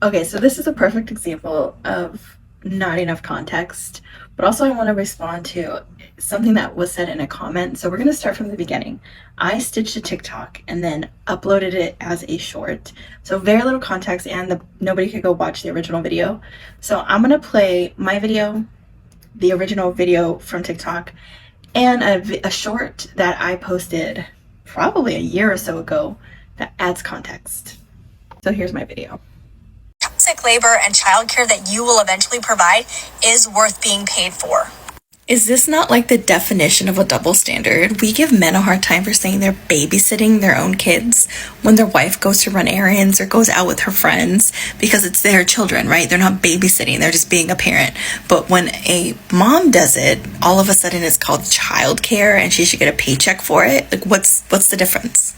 Okay, so this is a perfect example of not enough context, but also I want to respond to something that was said in a comment. So we're going to start from the beginning. I stitched a TikTok and then uploaded it as a short. So very little context, and nobody could go watch the original video. So I'm going to play my video, the original video from TikTok, and a short that I posted probably a year or so ago that adds context. So here's my video. Domestic labor and childcare that you will eventually provide is worth being paid for. Is this not like the definition of a double standard? We give men a hard time for saying they're babysitting their own kids when their wife goes to run errands or goes out with her friends because it's their children, right? They're not babysitting, they're just being a parent. But when a mom does it, all of a sudden it's called childcare and she should get a paycheck for it. Like, what's the difference?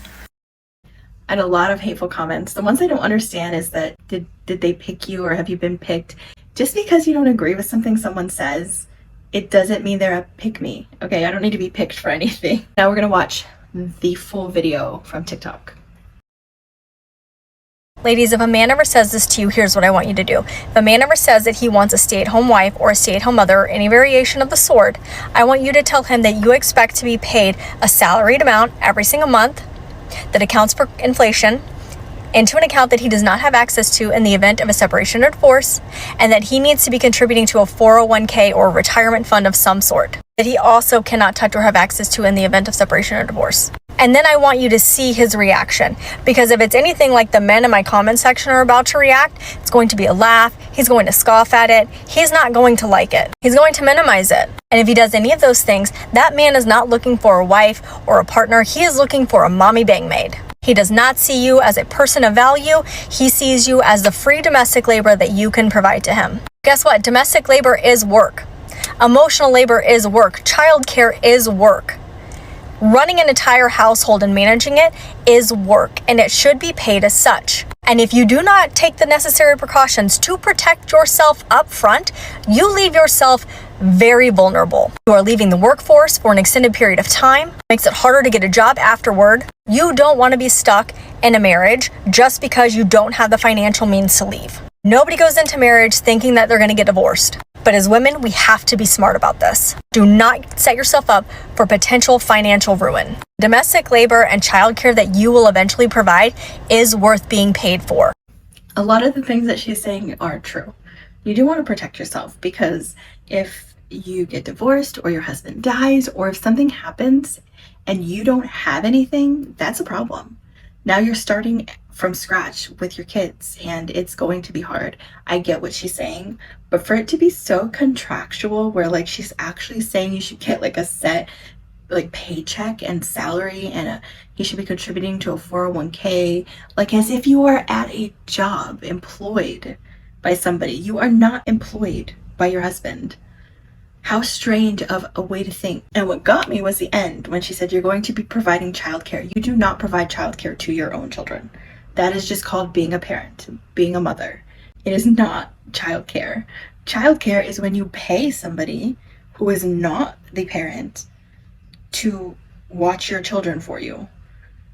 And a lot of hateful comments. The ones I don't understand is that did they pick you or have you been picked? Just because you don't agree with something someone says, it doesn't mean they're a pick me. Okay, I don't need to be picked for anything. Now we're gonna watch the full video from TikTok. Ladies, if a man ever says this to you, here's what I want you to do. If a man ever says that he wants a stay-at-home wife or a stay-at-home mother or any variation of the sort, I want you to tell him that you expect to be paid a salaried amount every single month that accounts for inflation into an account that he does not have access to in the event of a separation or divorce, and that he needs to be contributing to a 401k or retirement fund of some sort that he also cannot touch or have access to in the event of separation or divorce. And then I want you to see his reaction, because if it's anything like the men in my comment section are about to react, it's going to be a laugh, he's going to scoff at it, he's not going to like it, he's going to minimize it. And if he does any of those things, that man is not looking for a wife or a partner, he is looking for a mommy bang maid. He does not see you as a person of value, he sees you as the free domestic labor that you can provide to him. Guess what? Domestic labor is work. Emotional labor is work. Childcare is work. Running an entire household and managing it is work, and it should be paid as such. And if you do not take the necessary precautions to protect yourself up front, you leave yourself very vulnerable. You are leaving the workforce for an extended period of time, makes it harder to get a job afterward. You don't want to be stuck in a marriage just because you don't have the financial means to leave. Nobody goes into marriage thinking that they're going to get divorced. But as women, we have to be smart about this. Do not set yourself up for potential financial ruin. Domestic labor and childcare that you will eventually provide is worth being paid for. A lot of the things that she's saying are true. You do want to protect yourself, because if you get divorced or your husband dies or if something happens and you don't have anything, that's a problem. Now you're starting from scratch with your kids and it's going to be hard. I get what she's saying, but for it to be so contractual where like she's actually saying you should get like a set like paycheck and salary and he should be contributing to a 401k, like as if you are at a job employed by somebody. You are not employed by your husband. How strange of a way to think. And what got me was the end when she said you're going to be providing childcare. You do not provide childcare to your own children. That is just called being a parent, being a mother. It is not childcare. Childcare is when you pay somebody who is not the parent to watch your children for you.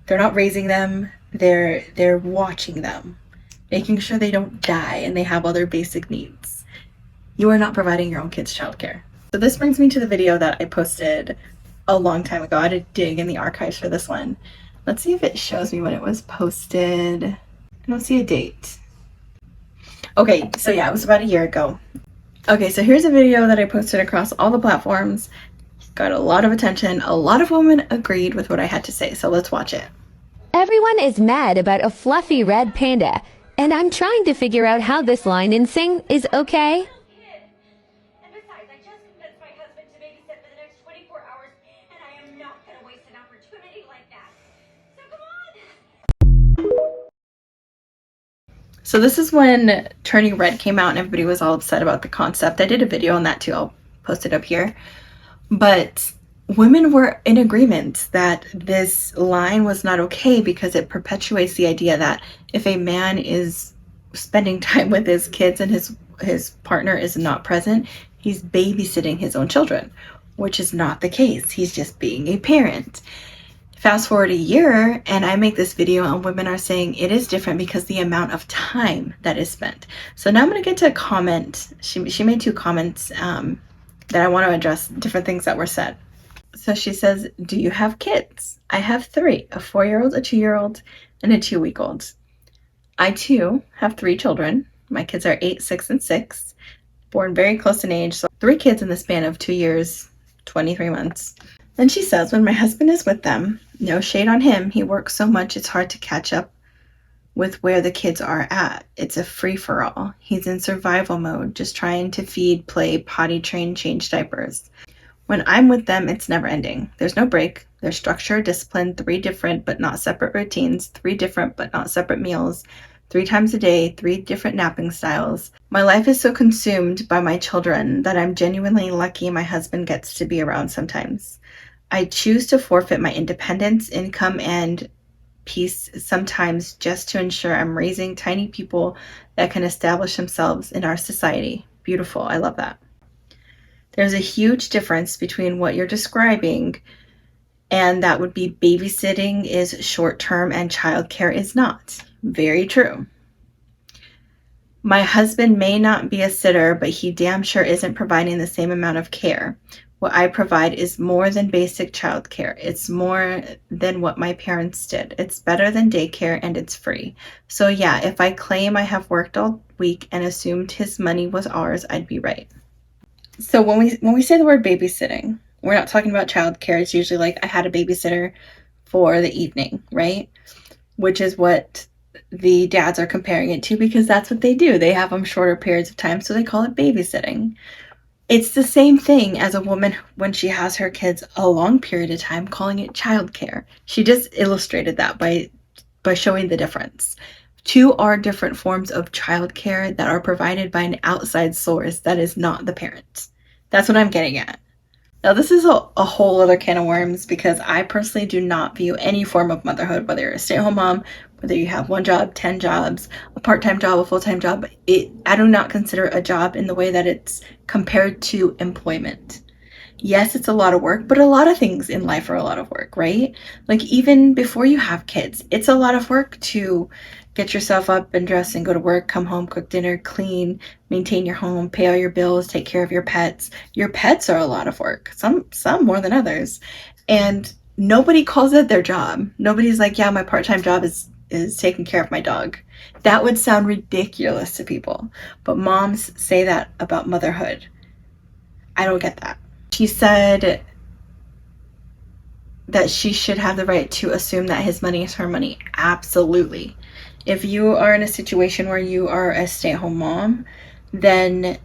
They're not raising them, they're watching them, making sure they don't die and they have other basic needs. You are not providing your own kids childcare. So this brings me to the video that I posted a long time ago. I had to dig in the archives for this one. Let's see if it shows me when it was posted. I don't see a date. Okay, so yeah, it was about a year ago. Okay, so here's a video that I posted across all the platforms. Got a lot of attention. A lot of women agreed with what I had to say, so let's watch it. Everyone is mad about a fluffy red panda, and I'm trying to figure out how this line in Sing is okay. So this is when Turning Red came out and everybody was all upset about the concept. I did a video on that too. I'll post it up here. But women were in agreement that this line was not okay because it perpetuates the idea that if a man is spending time with his kids and his partner is not present, he's babysitting his own children, which is not the case. He's just being a parent. Fast forward a year, and I make this video, and women are saying it is different because the amount of time that is spent. So now I'm going to get to a comment. She made 2 comments that I want to address, different things that were said. So she says, do you have kids? I have 3, a 4-year-old, a 2-year-old, and a 2-week-old. I too have 3 children. My kids are 8, 6, and 6, born very close in age. So 3 kids in the span of 2 years, 23 months. Then she says, when my husband is with them, no shade on him, he works so much it's hard to catch up with where the kids are at. It's a free-for-all. He's in survival mode, just trying to feed, play, potty train, change diapers. When I'm with them, it's never ending. There's no break. There's structure, discipline, 3 different but not separate routines, 3 different but not separate meals, 3 times a day, 3 different napping styles. My life is so consumed by my children that I'm genuinely lucky my husband gets to be around sometimes. I choose to forfeit my independence, income, and peace sometimes just to ensure I'm raising tiny people that can establish themselves in our society. Beautiful. I love that. There's a huge difference between what you're describing, and that would be babysitting is short-term and childcare is not. Very true. My husband may not be a sitter, but he damn sure isn't providing the same amount of care. What I provide is more than basic childcare. It's more than what my parents did. It's better than daycare, and it's free. So yeah, if I claim I have worked all week and assumed his money was ours, I'd be right. So when we say the word babysitting, we're not talking about childcare. It's usually like I had a babysitter for the evening, right? Which is what the dads are comparing it to, because that's what they do. They have them shorter periods of time, so they call it babysitting. It's the same thing as a woman when she has her kids a long period of time, calling it childcare. She just illustrated that by showing the difference. 2 are different forms of childcare that are provided by an outside source that is not the parent. That's what I'm getting at. Now, this is a whole other can of worms, because I personally do not view any form of motherhood, whether you're a stay-at-home mom, whether you have 1 job, 10 jobs, a part-time job, a full-time job, I do not consider a job in the way that it's compared to employment. Yes, it's a lot of work, but a lot of things in life are a lot of work, right? Like even before you have kids, it's a lot of work to get yourself up and dress and go to work, come home, cook dinner, clean, maintain your home, pay all your bills, take care of your pets. Your pets are a lot of work, some more than others. And nobody calls it their job. Nobody's like, yeah, my part-time job is taking care of my dog. That would sound ridiculous to people. But moms say that about motherhood. I don't get that. She said that she should have the right to assume that his money is her money. Absolutely. If you are in a situation where you are a stay-at-home mom, then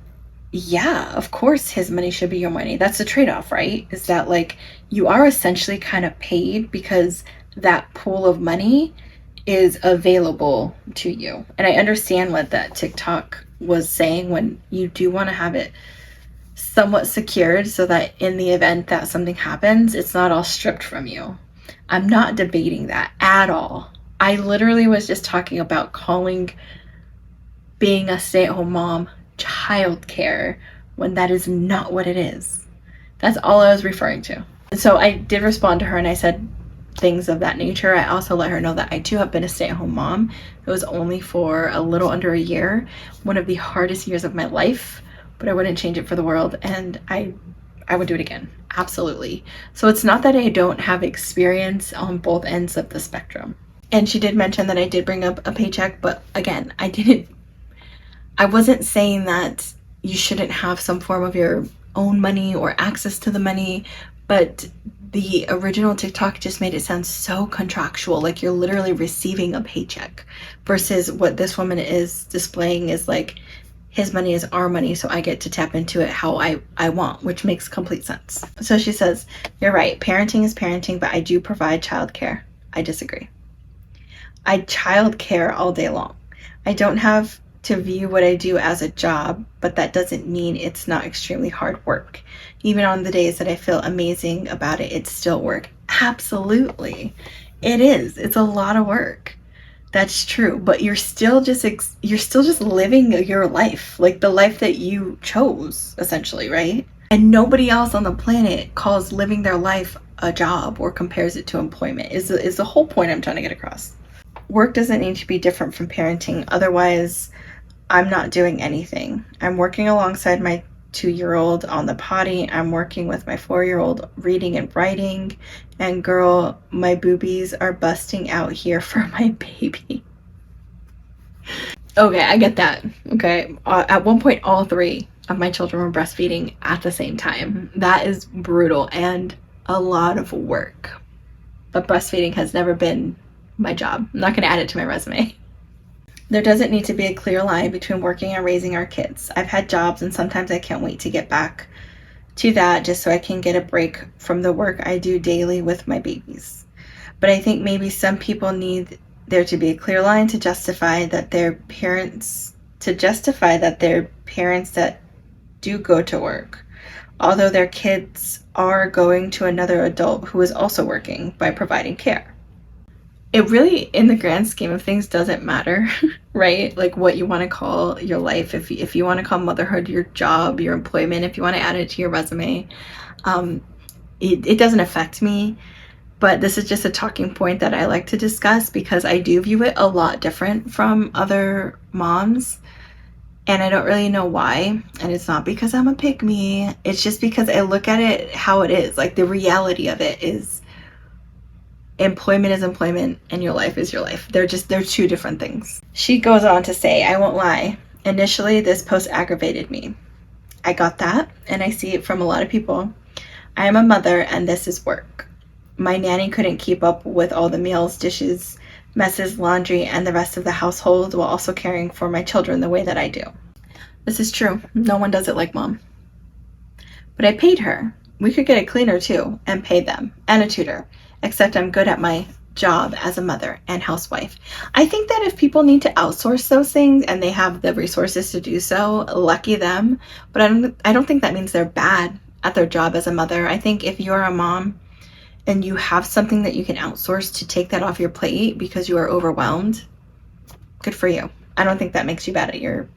yeah, of course his money should be your money. That's the trade-off, right? Is that like you are essentially kind of paid because that pool of money is available to you. And I understand what that TikTok was saying, when you do want to have it somewhat secured so that in the event that something happens, it's not all stripped from you. I'm not debating that at all. I literally was just talking about calling being a stay-at-home mom childcare when that is not what it is. That's all I was referring to. So I did respond to her and I said things of that nature. I also let her know that I too have been a stay-at-home mom. It was only for a little under a year, one of the hardest years of my life, but I wouldn't change it for the world, and I would do it again. Absolutely. So it's not that I don't have experience on both ends of the spectrum. And she did mention that I did bring up a paycheck, but again, I wasn't saying that you shouldn't have some form of your own money or access to the money, but the original TikTok just made it sound so contractual, like you're literally receiving a paycheck, versus what this woman is displaying is like, his money is our money, so I get to tap into it how I want, which makes complete sense. So she says, you're right, parenting is parenting, but I do provide childcare. I disagree. I childcare all day long. I don't have to view what I do as a job, but that doesn't mean it's not extremely hard work. Even on the days that I feel amazing about it, it's still work. Absolutely. It is. It's a lot of work. That's true, but you're still just living your life, like the life that you chose, essentially, right? And nobody else on the planet calls living their life a job or compares it to employment, is the whole point I'm trying to get across. Work doesn't need to be different from parenting. Otherwise, I'm not doing anything. I'm working alongside my 2-year-old on the potty. I'm working with my 4-year-old reading and writing. And girl, my boobies are busting out here for my baby. Okay, I get that. Okay. At one point, all 3 of my children were breastfeeding at the same time. That is brutal and a lot of work. But breastfeeding has never been my job. I'm not going to add it to my resume. There doesn't need to be a clear line between working and raising our kids. I've had jobs and sometimes I can't wait to get back to that just so I can get a break from the work I do daily with my babies. But I think maybe some people need there to be a clear line to justify that their parents that do go to work, although their kids are going to another adult who is also working by providing care. It really, in the grand scheme of things, doesn't matter, right? Like what you want to call your life. If you want to call motherhood your job, your employment, if you want to add it to your resume, it doesn't affect me. But this is just a talking point that I like to discuss because I do view it a lot different from other moms. And I don't really know why. And it's not because I'm a pick me. It's just because I look at it how it is. Like the reality of it is employment is employment and your life is your life. They're 2 different things. She goes on to say, I won't lie. Initially, this post aggravated me. I got that, and I see it from a lot of people. I am a mother, and this is work. My nanny couldn't keep up with all the meals, dishes, messes, laundry, and the rest of the household while also caring for my children the way that I do. This is true. No one does it like mom. But I paid her. We could get a cleaner too, and pay them, and a tutor. Except I'm good at my job as a mother and housewife. I think that if people need to outsource those things and they have the resources to do so, lucky them. But I don't think that means they're bad at their job as a mother. I think if you're a mom and you have something that you can outsource to take that off your plate because you are overwhelmed, good for you. I don't think that makes you bad at your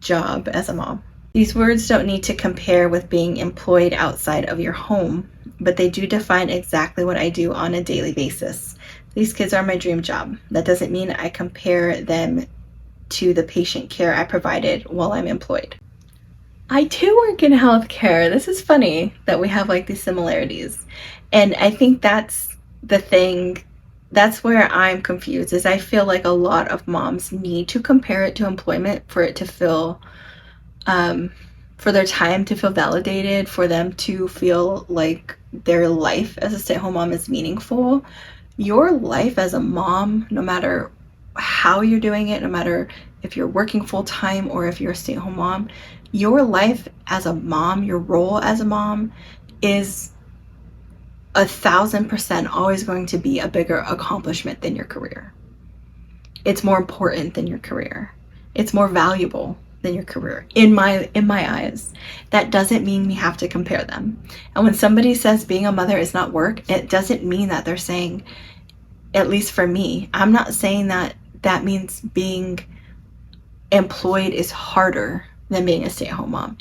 job as a mom. These words don't need to compare with being employed outside of your home, but they do define exactly what I do on a daily basis. These kids are my dream job. That doesn't mean I compare them to the patient care I provided while I'm employed. I too work in healthcare. This is funny that we have like these similarities. And I think that's the thing. That's where I'm confused, is I feel like a lot of moms need to compare it to employment for it to feel for their time to feel validated, for them to feel like their life as a stay-at-home mom is meaningful. Your life as a mom, no matter how you're doing it, no matter if you're working full-time or if you're a stay-at-home mom, your life as a mom, your role as a mom is 1,000% always going to be a bigger accomplishment than your career. It's more important than your career. It's more valuable than your career in my eyes. That doesn't mean we have to compare them. And when somebody says being a mother is not work, it doesn't mean that they're saying, at least for me, I'm not saying that that means being employed is harder than being a stay-at-home mom.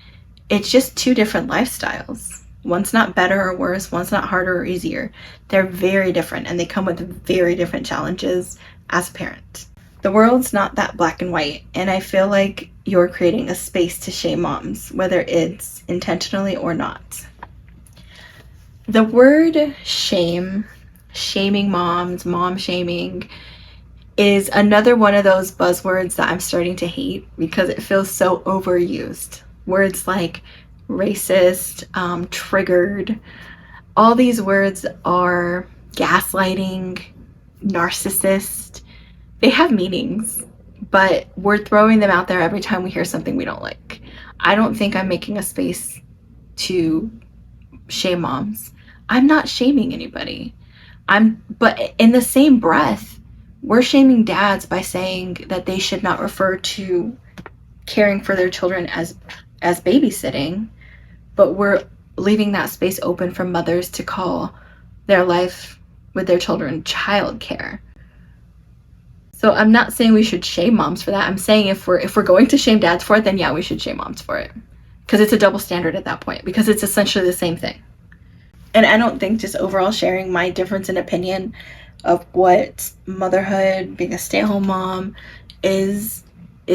It's just 2 different lifestyles. One's not better or worse, one's not harder or easier. They're very different and they come with very different challenges as a parent. The world's not that black and white, and I feel like you're creating a space to shame moms, whether it's intentionally or not. The word shame, shaming moms, mom shaming, is another one of those buzzwords that I'm starting to hate because it feels so overused. Words like racist, triggered, all these words are gaslighting, narcissist. They have meanings, but we're throwing them out there every time we hear something we don't like. I don't think I'm making a space to shame moms. I'm not shaming anybody. But in the same breath, we're shaming dads by saying that they should not refer to caring for their children as babysitting, but we're leaving that space open for mothers to call their life with their children childcare. So I'm not saying we should shame moms for that. I'm saying if we're going to shame dads for it, then yeah, we should shame moms for it. because it's a double standard at that point, because it's essentially the same thing. And I don't think just overall sharing my difference in opinion of what motherhood, being a stay-at-home mom, is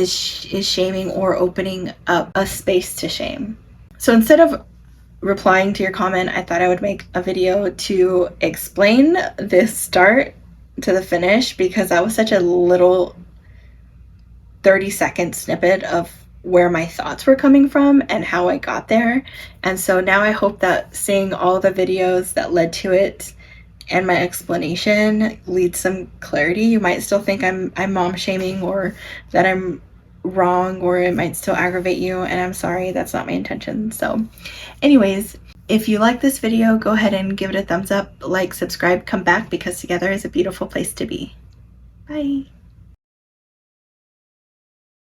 shaming or opening up a space to shame. So instead of replying to your comment, I thought I would make a video to explain this start to the finish, because that was such a little 30-second snippet of where my thoughts were coming from and how I got there. And so now I hope that seeing all the videos that led to it and my explanation leads some clarity. You might still think I'm mom shaming, or that I'm wrong, or it might still aggravate you, and I'm sorry, that's not my intention. So anyways, if you like this video, go ahead and give it a thumbs up, like, subscribe, come back, because together is a beautiful place to be. Bye.